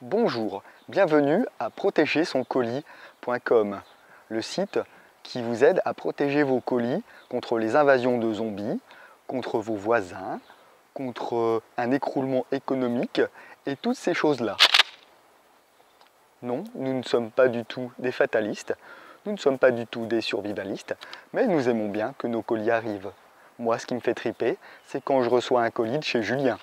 Bonjour, bienvenue à protégersoncolis.com, le site qui vous aide à protéger vos colis contre les invasions de zombies, contre vos voisins, contre un écroulement économique et toutes ces choses-là. Non, nous ne sommes pas du tout des fatalistes, nous ne sommes pas du tout des survivalistes, mais nous aimons bien que nos colis arrivent. Moi, ce qui me fait triper, c'est quand je reçois un colis de chez Julien.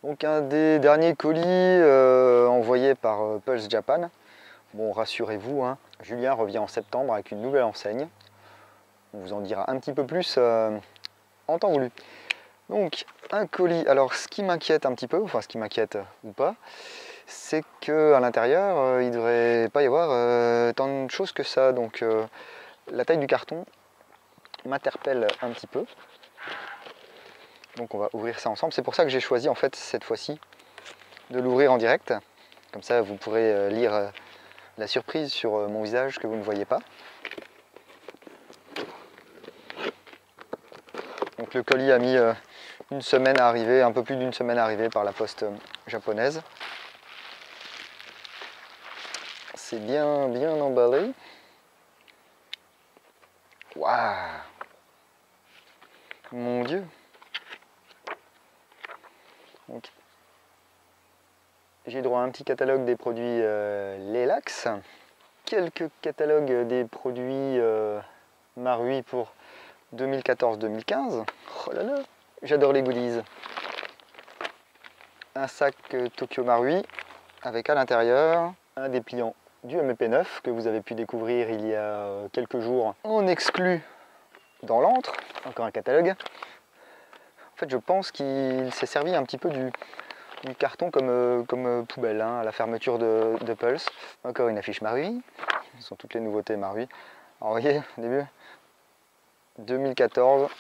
Donc un des derniers colis envoyés par Pulse Japan. Bon, rassurez-vous, hein, Julien revient en septembre avec une nouvelle enseigne. On vous en dira un petit peu plus en temps voulu. Donc un colis, alors ce qui m'inquiète un petit peu, enfin ce qui m'inquiète ou pas, c'est qu'à l'intérieur, il ne devrait pas y avoir tant de choses que ça. Donc la taille du carton m'interpelle un petit peu. Donc on va ouvrir ça ensemble. C'est pour ça que j'ai choisi en fait cette fois-ci de l'ouvrir en direct. Comme ça vous pourrez lire la surprise sur mon visage que vous ne voyez pas. Donc le colis a mis une semaine à arriver, un peu plus d'une semaine à arriver par la poste japonaise. C'est bien emballé. Waouh! Mon Dieu! J'ai droit à un petit catalogue des produits Lelax, quelques catalogues des produits Marui pour 2014-2015. Oh là là, j'adore les goodies. Un sac Tokyo Marui avec à l'intérieur un dépliant du MEP9 que vous avez pu découvrir il y a quelques jours en exclu dans l'antre. Encore un catalogue. En fait, je pense qu'il s'est servi un petit peu du carton comme poubelle hein, à la fermeture de Pulse. Encore une affiche Marui. Ce sont toutes les nouveautés Marui. Alors, vous voyez, au début, 2014.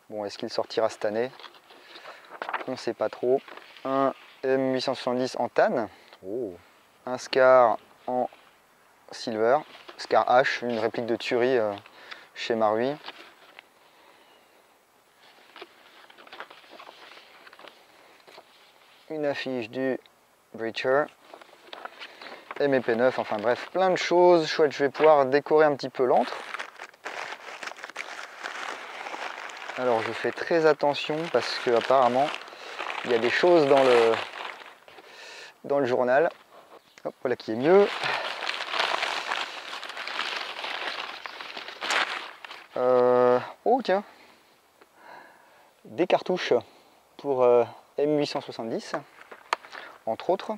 Bon, est-ce qu'il sortira cette année? On ne sait pas trop. Un M870 en tan. Oh. Un Scar en silver. Scar H, une réplique de Turi chez Marui. Une affiche du Breacher, MEP9, enfin bref, plein de choses chouettes. Je vais pouvoir décorer un petit peu l'antre. Alors je fais très attention parce que apparemment il y a des choses dans le journal. Hop, voilà qui est mieux. Oh tiens, des cartouches pour M870, entre autres.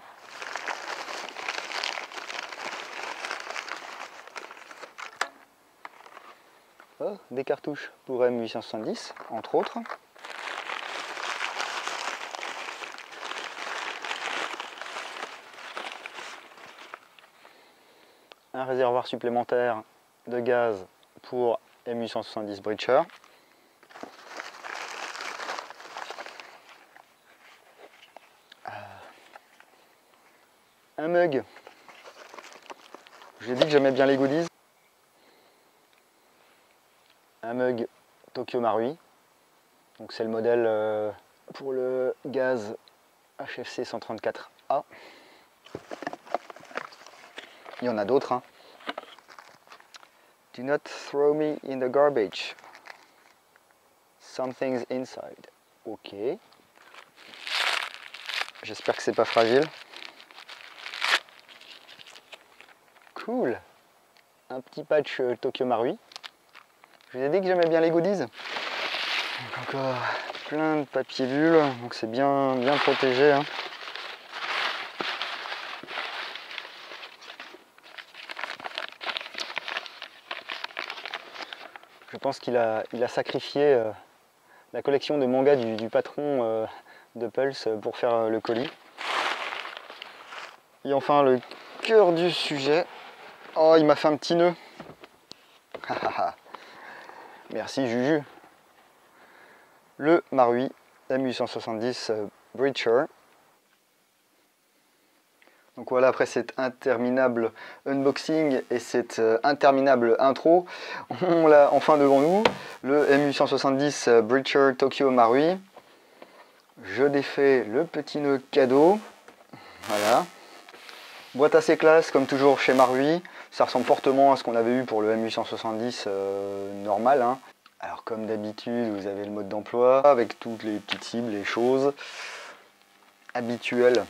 Oh, des cartouches pour M870, entre autres. Un réservoir supplémentaire de gaz pour M870 Breacher. Un mug. Je vous ai dit que j'aimais bien les goodies. Un mug Tokyo Marui. Donc c'est le modèle pour le gaz HFC 134A. Il y en a d'autres. Hein. Do not throw me in the garbage. Something's inside. Ok. J'espère que c'est pas fragile. Cool. Un petit patch Tokyo Marui. Je vous ai dit que j'aimais bien les goodies. Donc encore plein de papier bulle, donc c'est bien protégé. Hein. Je pense qu'il a sacrifié la collection de mangas du patron de Pulse pour faire le colis. Et enfin le cœur du sujet. Oh, il m'a fait un petit nœud. Merci Juju. Le Marui M870 Breacher. Donc voilà, après cet interminable unboxing et cette interminable intro, on l'a enfin devant nous, le M870 Breacher Tokyo Marui. Je défais le petit nœud cadeau, voilà. Boîte assez classe comme toujours chez Marui, ça ressemble fortement à ce qu'on avait eu pour le M870 normal. Hein. Alors comme d'habitude, vous avez le mode d'emploi avec toutes les petites cibles, les choses habituelles.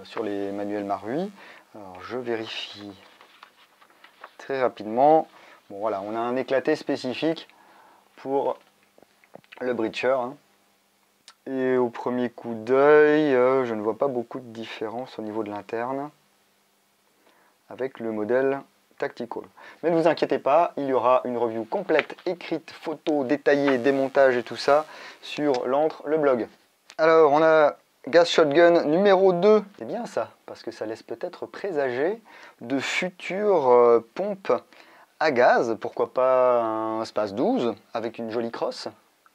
Sur les manuels Marui. Alors je vérifie très rapidement. Bon voilà, on a un éclaté spécifique pour le breacher. Hein. Et au premier coup d'œil, je ne vois pas beaucoup de différence au niveau de l'interne avec le modèle Tactical. Mais ne vous inquiétez pas, il y aura une review complète, écrite, photo, détaillée, démontage et tout ça sur l'antre, le blog. Alors on a Gas Shotgun numéro 2, c'est bien ça, parce que ça laisse peut-être présager de futures pompes à gaz, pourquoi pas un Space 12 avec une jolie crosse,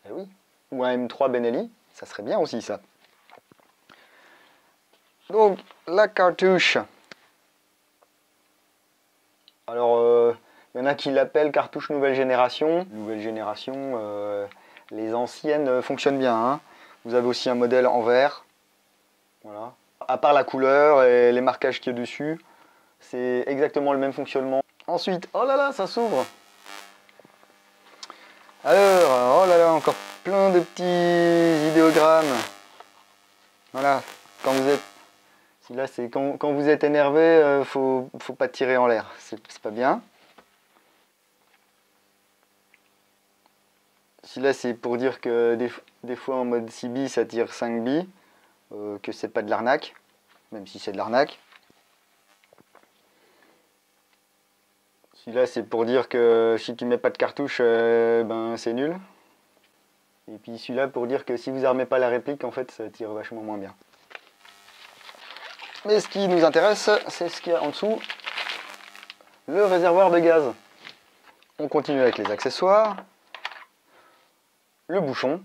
eh oui. Ou un M3 Benelli, ça serait bien aussi ça. Donc la cartouche, alors il y en a qui l'appellent cartouche nouvelle génération. Nouvelle génération, les anciennes fonctionnent bien, hein. Vous avez aussi un modèle en verre. Voilà. À part la couleur et les marquages qu'il y a dessus, c'est exactement le même fonctionnement. Ensuite, oh là là, ça s'ouvre. Alors, oh là là, encore plein de petits idéogrammes. Voilà, quand vous êtes... Là, c'est quand vous êtes énervé, faut pas tirer en l'air, c'est pas bien. Celui-là, c'est pour dire que des fois en mode 6 billes, ça tire 5 billes. Que c'est pas de l'arnaque, même si c'est de l'arnaque. Celui-là c'est pour dire que si tu mets pas de cartouche, ben c'est nul. Et puis celui-là pour dire que si vous armez pas la réplique, en fait ça tire vachement moins bien. Mais ce qui nous intéresse, c'est ce qu'il y a en dessous, le réservoir de gaz. On continue avec les accessoires. Le bouchon.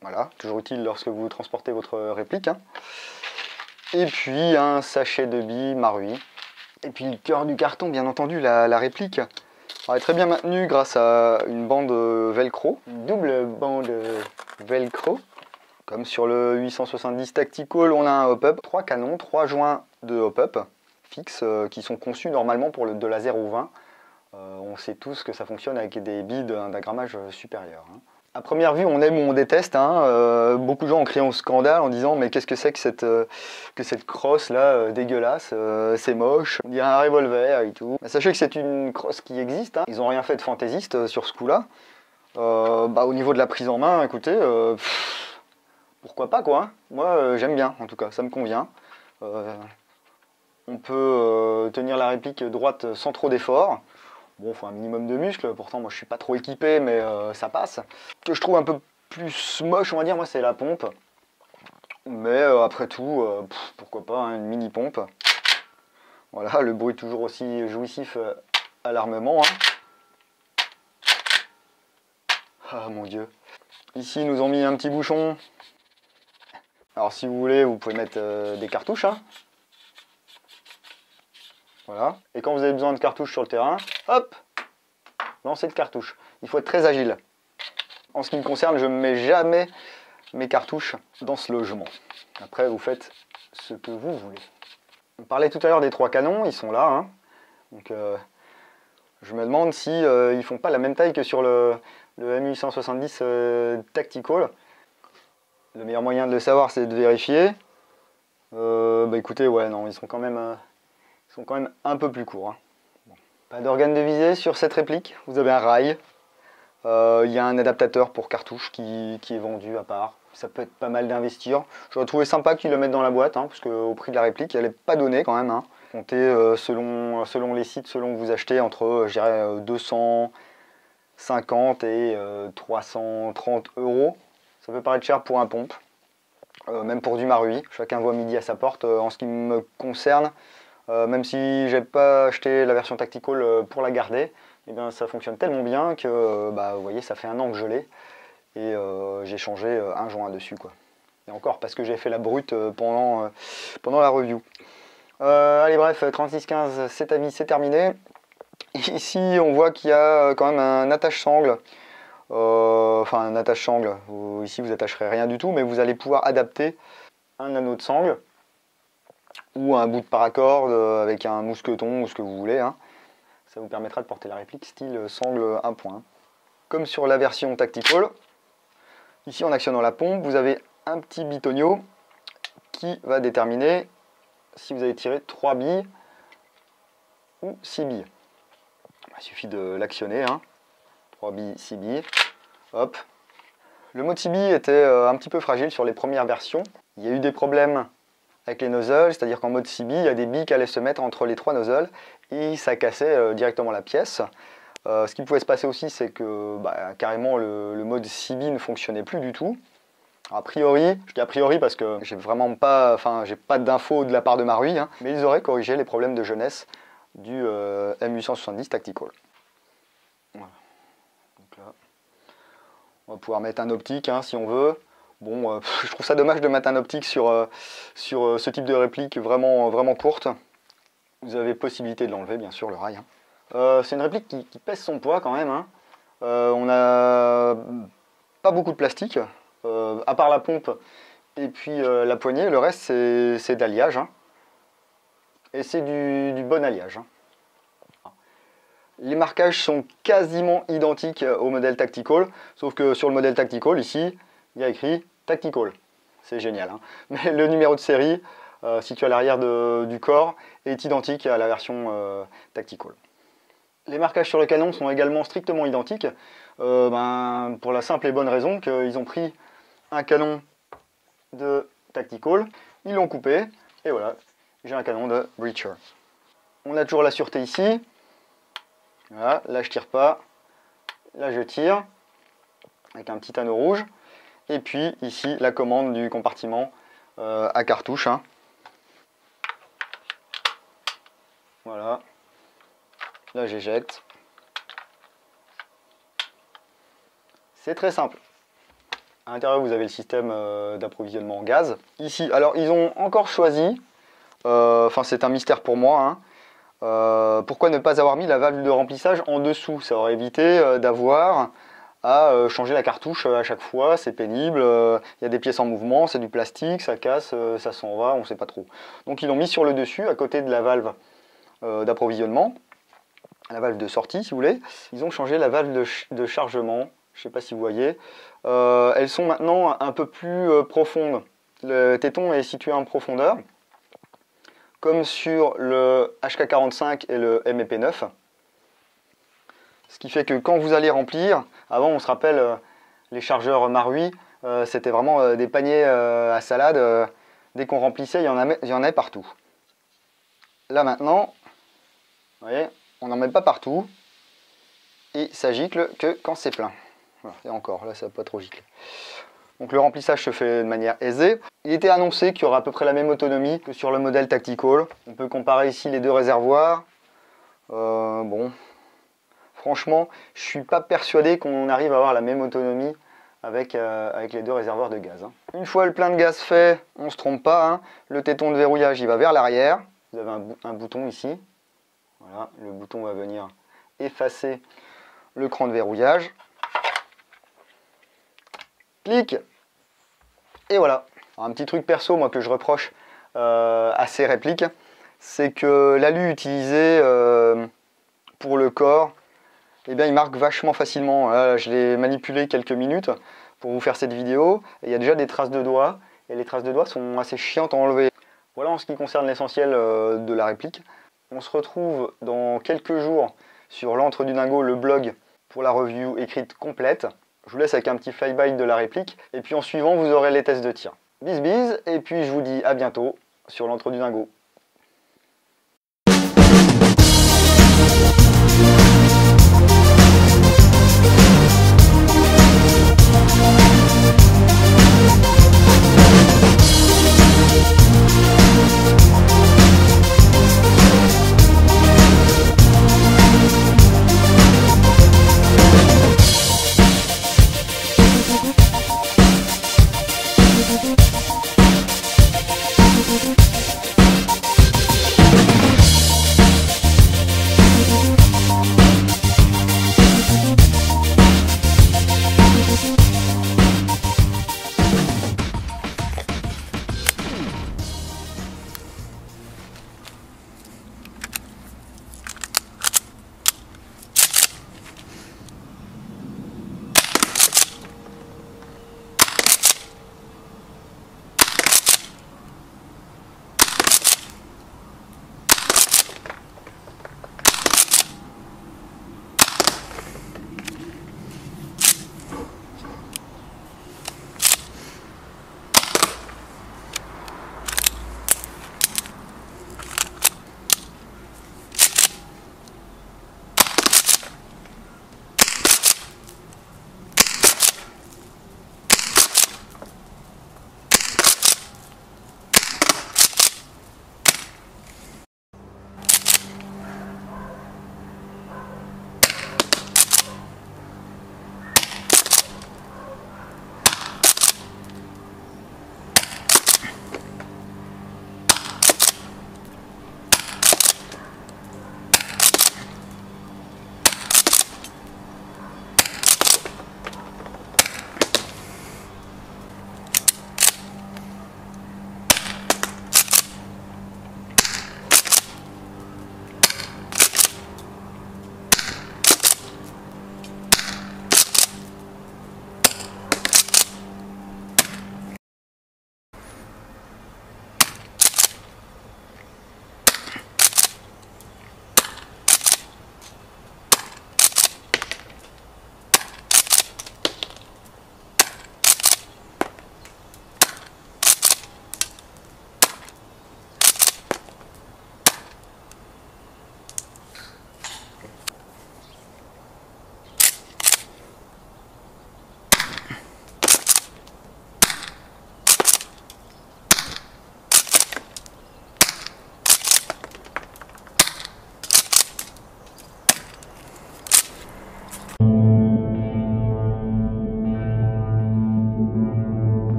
Voilà, toujours utile lorsque vous transportez votre réplique. Hein. Et puis un sachet de billes Marui. Et puis le cœur du carton, bien entendu, la réplique. Elle est très bien maintenue grâce à une bande velcro. Une double bande velcro. Comme sur le 870 Tactical, on a un hop-up. 3 canons, 3 joints de hop-up fixes qui sont conçus normalement pour de la 0,20. On sait tous que ça fonctionne avec des billes d'un grammage supérieur. Hein. À première vue, on aime ou on déteste. Hein. Beaucoup de gens ont crié au scandale en disant mais qu'est-ce que c'est que cette crosse là dégueulasse, c'est moche, on dirait un revolver et tout. Mais sachez que c'est une crosse qui existe. Hein. Ils n'ont rien fait de fantaisiste sur ce coup-là. Au niveau de la prise en main, écoutez, pourquoi pas quoi. Hein. Moi j'aime bien en tout cas, ça me convient. On peut tenir la réplique droite sans trop d'effort. Bon, il faut un minimum de muscles, pourtant moi je suis pas trop équipé, mais ça passe. Ce que je trouve un peu plus moche, on va dire, moi c'est la pompe. Mais après tout, pourquoi pas, hein, une mini pompe. Voilà, le bruit toujours aussi jouissif à l'armement. Hein. Ah mon dieu. Ici, ils nous ont mis un petit bouchon. Alors si vous voulez, vous pouvez mettre des cartouches. Hein. Voilà. Et quand vous avez besoin de cartouches sur le terrain, hop, lancez de cartouches. Il faut être très agile. En ce qui me concerne, je ne mets jamais mes cartouches dans ce logement. Après, vous faites ce que vous voulez. On parlait tout à l'heure des 3 canons, ils sont là. Hein. Donc, je me demande si ils font pas la même taille que sur le M870 Tactical. Le meilleur moyen de le savoir, c'est de vérifier. Écoutez, ouais, non, ils sont quand même un peu plus courts. Hein. Bon. Pas d'organe de visée sur cette réplique. Vous avez un rail. Il y a un adaptateur pour cartouche qui est vendu à part. Ça peut être pas mal d'investir. J'aurais trouvé sympa qu'ils le mettent dans la boîte, hein, parce qu'au prix de la réplique, elle n'est pas donnée quand même. Hein. Comptez selon les sites, selon que vous achetez, entre je dirais 250 et 330 €. Ça peut paraître cher pour un pompe. Même pour du Marui. Chacun voit midi à sa porte. En ce qui me concerne, Même si j'ai pas acheté la version Tactical pour la garder, et bien ça fonctionne tellement bien que vous voyez, ça fait 1 an que je l'ai et j'ai changé un joint dessus, quoi. Et encore parce que j'ai fait la brute pendant la review. Allez bref, 3615 c'est à vie, c'est terminé. Ici on voit qu'il y a quand même un attache-sangle. Enfin un attache-sangle, ici vous attacherez rien du tout, mais vous allez pouvoir adapter un anneau de sangle ou un bout de paracorde avec un mousqueton ou ce que vous voulez, hein. Ça vous permettra de porter la réplique style sangle 1 point. Comme sur la version Tactical, ici en actionnant la pompe, vous avez un petit bitonio qui va déterminer si vous avez tiré 3 billes ou 6 billes. Il suffit de l'actionner, hein. 3 billes, 6 billes, hop. Le mode 6 billes était un petit peu fragile sur les premières versions. Il y a eu des problèmes avec les nozzles, c'est-à-dire qu'en mode 6 billes, il y a des billes qui allaient se mettre entre les 3 nozzles et ça cassait directement la pièce. Ce qui pouvait se passer aussi, c'est que carrément le mode 6 billes ne fonctionnait plus du tout. A priori, je dis a priori parce que j'ai vraiment pas, j'ai pas d'infos de la part de Marui, hein, mais ils auraient corrigé les problèmes de jeunesse du M870 Tactical. Voilà. Donc là, on va pouvoir mettre un optique, hein, si on veut. Bon, je trouve ça dommage de mettre un optique sur ce type de réplique vraiment courte. Vous avez possibilité de l'enlever, bien sûr, le rail, hein. C'est une réplique qui pèse son poids quand même, hein. On n'a pas beaucoup de plastique, à part la pompe et puis la poignée, le reste c'est d'alliage, hein. Et c'est du bon alliage, hein. Les marquages sont quasiment identiques au modèle Tactical, sauf que sur le modèle Tactical, ici, il y a écrit Tactical. C'est génial, hein. Mais le numéro de série, situé à l'arrière du corps, est identique à la version Tactical. Les marquages sur le canon sont également strictement identiques, pour la simple et bonne raison qu'ils ont pris un canon de Tactical, ils l'ont coupé, et voilà, j'ai un canon de Breacher. On a toujours la sûreté ici. Voilà, là je tire pas, là je tire, avec un petit anneau rouge. Et puis ici la commande du compartiment à cartouche, hein. Voilà, là j'éjecte. C'est très simple. À l'intérieur vous avez le système d'approvisionnement en gaz. Ici, alors ils ont encore choisi, c'est un mystère pour moi, hein. Pourquoi ne pas avoir mis la valve de remplissage en dessous? Ça aurait évité d'avoir à changer la cartouche à chaque fois, c'est pénible, il y a des pièces en mouvement, c'est du plastique, ça casse, ça s'en va, on ne sait pas trop. Donc ils l'ont mis sur le dessus, à côté de la valve d'approvisionnement, la valve de sortie si vous voulez. Ils ont changé la valve de chargement, je ne sais pas si vous voyez. Elles sont maintenant un peu plus profondes. Le téton est situé en profondeur, comme sur le HK45 et le MEP9. Ce qui fait que quand vous allez remplir, avant on se rappelle les chargeurs Marui, c'était vraiment des paniers à salade, dès qu'on remplissait il y en avait partout. Là maintenant, vous voyez, on n'en met pas partout, et ça gicle que quand c'est plein. Voilà, et encore, là ça va pas trop gicler. Donc le remplissage se fait de manière aisée. Il était annoncé qu'il y aura à peu près la même autonomie que sur le modèle Tactical. On peut comparer ici les deux réservoirs. Bon, franchement, je suis pas persuadé qu'on arrive à avoir la même autonomie avec les deux réservoirs de gaz, hein. Une fois le plein de gaz fait, on ne se trompe pas, hein. Le téton de verrouillage il va vers l'arrière. Vous avez un bouton ici. Voilà, le bouton va venir effacer le cran de verrouillage. Clic. Et voilà. Alors, un petit truc perso moi que je reproche à ces répliques, c'est que l'alu utilisé pour le corps, eh bien, il marque vachement facilement. Là, je l'ai manipulé quelques minutes pour vous faire cette vidéo. Et il y a déjà des traces de doigts. Et les traces de doigts sont assez chiantes à enlever. Voilà en ce qui concerne l'essentiel de la réplique. On se retrouve dans quelques jours sur l'Antre du Dingo, le blog, pour la review écrite complète. Je vous laisse avec un petit flyby de la réplique. Et puis en suivant, vous aurez les tests de tir. Bis bis, et puis je vous dis à bientôt sur l'Antre du Dingo.